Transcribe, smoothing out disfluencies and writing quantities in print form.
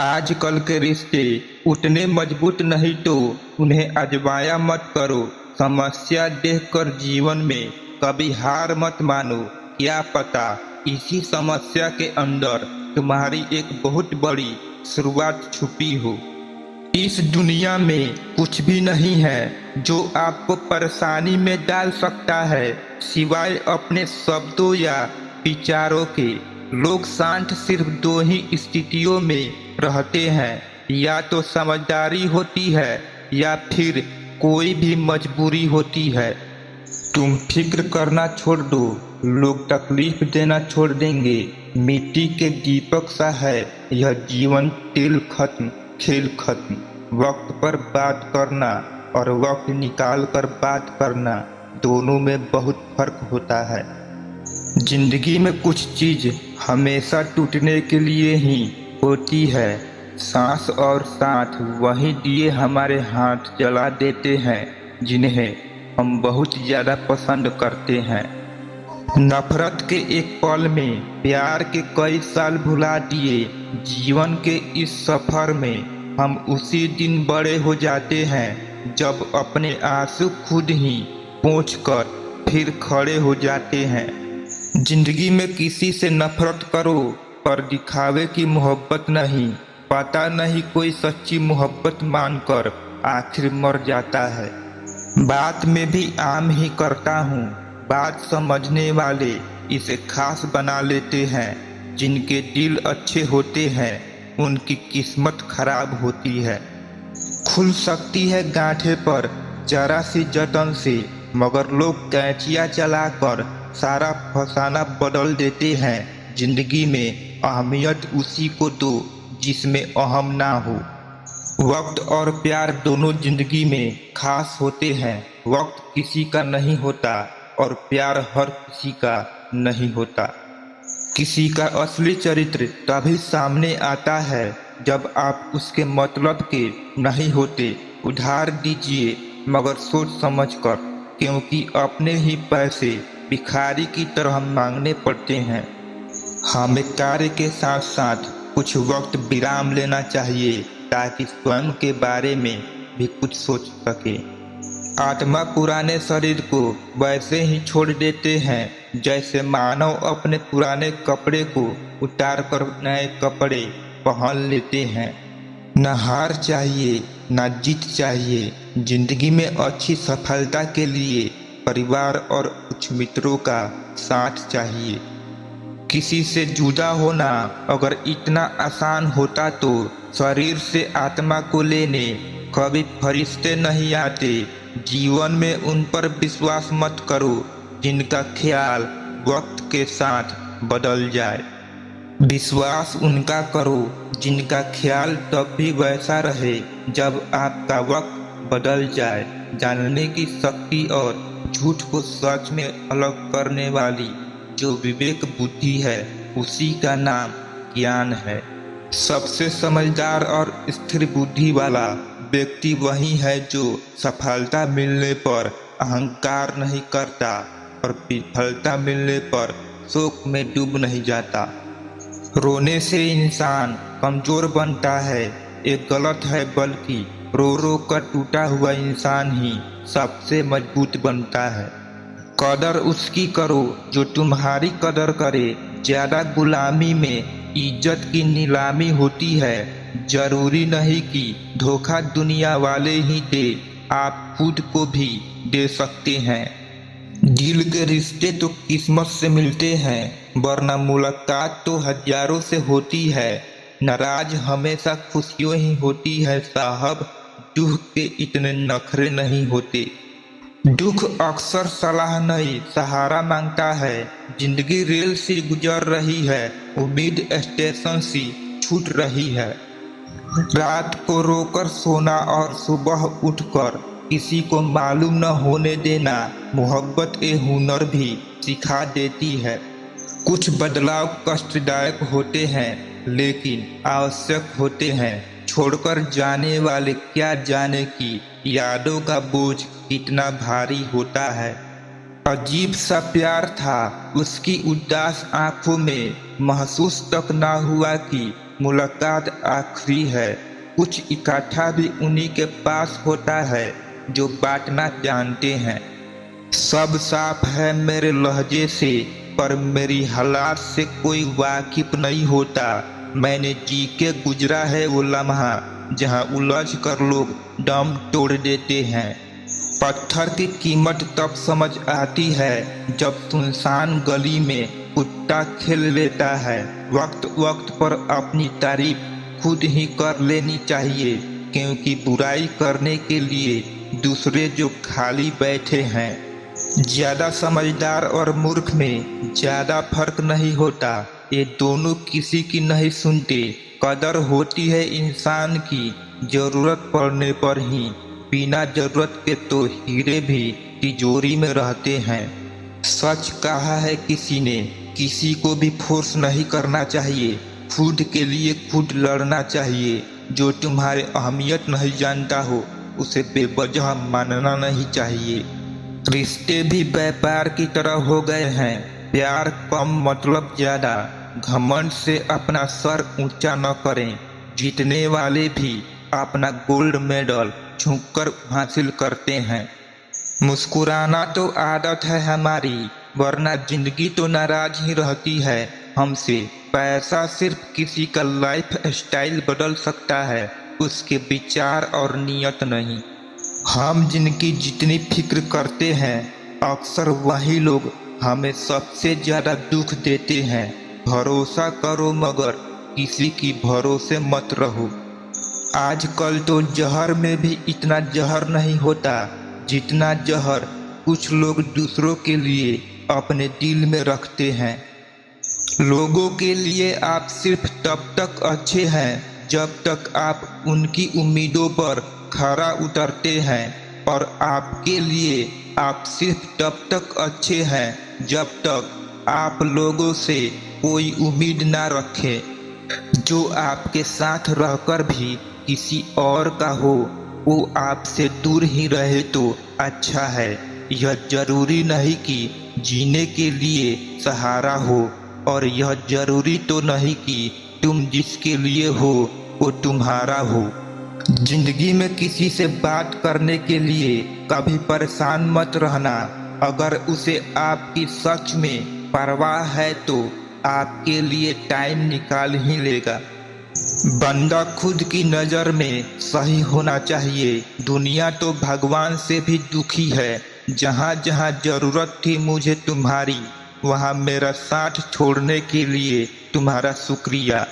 आजकल के रिश्ते उतने मजबूत नहीं तो उन्हें आजमाया मत करो। समस्या देखकर जीवन में कभी हार मत मानो। क्या पता इसी समस्या के अंदर तुम्हारी एक बहुत बड़ी शुरुआत छुपी हो। इस दुनिया में कुछ भी नहीं है जो आपको परेशानी में डाल सकता है सिवाय अपने शब्दों या विचारों के। लोग शांत सिर्फ दो ही स्थितियों में रहते हैं, या तो समझदारी होती है या फिर कोई भी मजबूरी होती है। तुम फिक्र करना छोड़ दो, लोग तकलीफ देना छोड़ देंगे। मिट्टी के दीपक सा है यह जीवन, तेल खत्म खेल खत्म। वक्त पर बात करना और वक्त निकाल कर बात करना, दोनों में बहुत फर्क होता है। जिंदगी में कुछ चीज हमेशा टूटने के लिए ही होती है। सांस और साथ वही दिए हमारे हाथ जला देते हैं जिन्हें हम बहुत ज्यादा पसंद करते हैं। नफरत के एक पल में प्यार के कई साल भुला दिए। जीवन के इस सफर में हम उसी दिन बड़े हो जाते हैं जब अपने आंसू खुद ही पोंछकर फिर खड़े हो जाते हैं। जिंदगी में किसी से नफरत करो पर दिखावे की मोहब्बत नहीं। पता नहीं कोई सच्ची मोहब्बत मानकर आखिर मर जाता है। बात में भी आम ही करता हूँ, बात समझने वाले इसे खास बना लेते हैं। जिनके दिल अच्छे होते हैं उनकी किस्मत खराब होती है। खुल सकती है गांठे पर जरा सी जतन से, मगर लोग कैंचियां चलाकर सारा फसाना बदल देते हैं। जिंदगी में अहमियत उसी को दो जिसमें अहम ना हो। वक्त और प्यार दोनों जिंदगी में खास होते हैं। वक्त किसी का नहीं होता और प्यार हर किसी का नहीं होता। किसी का असली चरित्र तभी सामने आता है जब आप उसके मतलब के नहीं होते। उधार दीजिए मगर सोच समझकर, क्योंकि अपने ही पैसे भिखारी की तरह मांगने पड़ते हैं। हमें कार्य के साथ साथ कुछ वक्त विराम लेना चाहिए ताकि स्वयं के बारे में भी कुछ सोच सके। आत्मा पुराने शरीर को वैसे ही छोड़ देते हैं जैसे मानव अपने पुराने कपड़े को उतार कर नए कपड़े पहन लेते हैं। न हार चाहिए न जीत चाहिए। जिंदगी में अच्छी सफलता के लिए परिवार और कुछ मित्रों का साथ चाहिए। किसी से जुदा होना अगर इतना आसान होता तो शरीर से आत्मा को लेने कभी फरिश्ते नहीं आते। जीवन में उन पर विश्वास मत करो जिनका ख्याल वक्त के साथ बदल जाए। विश्वास उनका करो जिनका ख्याल तब भी वैसा रहे जब आपका वक्त बदल जाए। जानने की शक्ति और झूठ को सच में अलग करने वाली जो विवेक बुद्धि है उसी का नाम ज्ञान है। सबसे समझदार और स्थिर बुद्धि वाला व्यक्ति वही है जो सफलता मिलने पर अहंकार नहीं करता और विफलता मिलने पर शोक में डूब नहीं जाता। रोने से इंसान कमजोर बनता है, ये गलत है, बल्कि रो रो कर टूटा हुआ इंसान ही सबसे मजबूत बनता है। कदर उसकी करो जो तुम्हारी कदर करे। ज्यादा गुलामी में इज्जत की नीलामी होती है। जरूरी नहीं कि धोखा दुनिया वाले ही दे, आप खुद को भी दे सकते हैं। दिल के रिश्ते तो किस्मत से मिलते हैं, वरना मुलाकात तो हजारों से होती है। नाराज हमेशा खुशियों ही होती है साहब, दुख के इतने नखरे नहीं होते। दुख अक्सर सलाह नहीं सहारा मांगता है। जिंदगी रेल से गुजर रही है, उम्मीद स्टेशन से छूट रही है। रात को रोकर सोना और सुबह उठकर किसी को मालूम न होने देना मोहब्बत ए हुनर भी सिखा देती है। कुछ बदलाव कष्टदायक होते हैं लेकिन आवश्यक होते हैं। छोड़कर जाने वाले क्या जाने की यादों का बोझ कितना भारी होता है। अजीब सा प्यार था उसकी उदास आंखों में, महसूस तक ना हुआ कि मुलाकात आखिरी है। कुछ इकट्ठा भी उन्हीं के पास होता है जो बांटना जानते हैं। सब साफ है मेरे लहजे से, पर मेरी हालात से कोई वाकिफ नहीं होता। मैंने जी के गुजरा है वो लम्हा जहाँ उलझ कर लोग दम तोड़ देते हैं। पत्थर की कीमत तब समझ आती है जब सुनसान गली में कुत्ता खेल लेता है। वक्त वक्त पर अपनी तारीफ खुद ही कर लेनी चाहिए, क्योंकि बुराई करने के लिए दूसरे जो खाली बैठे हैं। ज्यादा समझदार और मूर्ख में ज्यादा फर्क नहीं होता, ये दोनों किसी की नहीं सुनते। कदर होती है इंसान की जरूरत पड़ने पर ही, बिना जरूरत के तो हीरे भी तिजोरी में रहते हैं। सच कहा है किसी ने, किसी को भी फोर्स नहीं करना चाहिए, खुद के लिए खुद लड़ना चाहिए। जो तुम्हारे अहमियत नहीं जानता हो उसे बेवजह मानना नहीं चाहिए। रिश्ते भी व्यापार की तरह हो गए हैं, प्यार कम मतलब ज्यादा। घमंड से अपना सर ऊंचा न करें, जीतने वाले भी अपना गोल्ड मेडल झुककर हासिल करते हैं। मुस्कुराना तो आदत है हमारी, वरना जिंदगी तो नाराज ही रहती है हमसे। पैसा सिर्फ किसी का लाइफ स्टाइल बदल सकता है, उसके विचार और नियत नहीं। हम जिनकी जितनी फिक्र करते हैं अक्सर वही लोग हमें सबसे ज्यादा दुख देते हैं। भरोसा करो मगर किसी की भरोसे मत रहो। आजकल तो जहर में भी इतना जहर नहीं होता जितना जहर कुछ लोग दूसरों के लिए अपने दिल में रखते हैं। लोगों के लिए आप सिर्फ तब तक अच्छे हैं जब तक आप उनकी उम्मीदों पर खरा उतरते हैं, और आपके लिए आप सिर्फ तब तक अच्छे हैं जब तक आप लोगों से कोई उम्मीद ना रखें। जो आपके साथ रहकर भी किसी और का हो वो आपसे दूर ही रहे तो अच्छा है। यह जरूरी नहीं कि जीने के लिए सहारा हो, और यह जरूरी तो नहीं कि तुम जिसके लिए हो वो तुम्हारा हो। जिंदगी में किसी से बात करने के लिए कभी परेशान मत रहना। अगर उसे आपकी सच में परवाह है तो आपके लिए टाइम निकाल ही लेगा। बंदा खुद की नज़र में सही होना चाहिए। दुनिया तो भगवान से भी दुखी है। जहाँ जहाँ जरूरत थी मुझे तुम्हारी, वहाँ मेरा साथ छोड़ने के लिए तुम्हारा शुक्रिया।